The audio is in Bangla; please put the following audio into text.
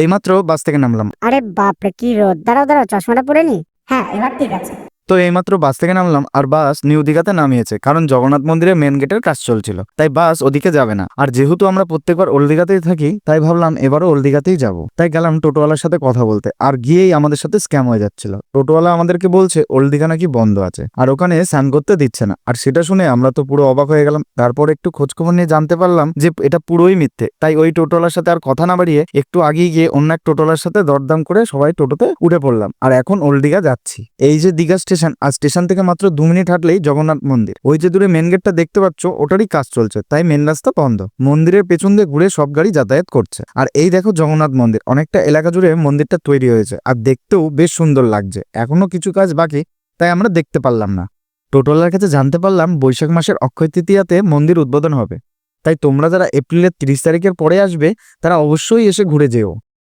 এইমাত্র বাস থেকে নামলাম। আরে বাপরে কি রোদ! দাঁড়াও দাঁড়াও, চশমাটা পরে নি। হ্যাঁ, এবার ঠিক আছে। তো এইমাত্র বাস থেকে নামলাম আর বাস নিউ দীঘাতে নামিয়েছে, কারণ জগন্নাথ মন্দিরের মেন গেটের কাজ চলছিল, তাই বাস ওদিকে যাবে না। আর যেহেতু আমরা প্রত্যেকবার ওল্ড দীঘাতেই থাকি, তাই ভাবলাম এবারও ওল্ড দীঘাতেই যাবো। তাই গেলাম টোটোওয়ালার সাথে কথা বলতে, আর গিয়েই আমাদের সাথে স্ক্যাম হয়ে যাচ্ছিল। টোটোওয়ালা আমাদেরকে বলছে ওল্ড দীঘা নাকি বন্ধ আছে, আর ওখানে স্নান করতে দিচ্ছে না। আর সেটা শুনে আমরা তো পুরো অবাক হয়ে গেলাম। তারপর একটু খোঁজখবর নিয়ে জানতে পারলাম যে এটা পুরোই মিথ্যে। তাই ওই টোটোওয়ালার সাথে আর কথা না বাড়িয়ে একটু আগিয়ে গিয়ে অন্য এক টোটোওয়ালার সাথে দরদাম করে সবাই টোটোতে উঠে পড়লাম, আর এখন ওল্ড দীঘা যাচ্ছি। এই যে দীঘা স্টেশন, আর স্টেশন থেকে মাত্র 2 মিনিট হাঁটলেই জগন্নাথ মন্দির। ওই যে দূরে মেন গেটটা দেখতে পাচ্ছ, ওটারই কাজ চলছে, তাই মেন রাস্তা বন্ধ। মন্দিরের পেছন দিয়ে ঘুরে সব গাড়ি যাতায়াত করছে। আর এই দেখো জগন্নাথ মন্দির, অনেকটা এলাকা জুড়ে মন্দিরটা তৈরি হয়েছে, আর দেখতেও বেশ সুন্দর লাগছে। এখনো কিছু কাজ বাকি, তাই আমরা দেখতে পারলাম না। টোটোলার কাছে জানতে পারলাম বৈশাখ মাসের অক্ষয় তৃতীয়াতে মন্দির উদ্বোধন হবে, তাই তোমরা যারা এপ্রিলের 30 তারিখের পরে আসবে তারা অবশ্যই এসে ঘুরে যেও।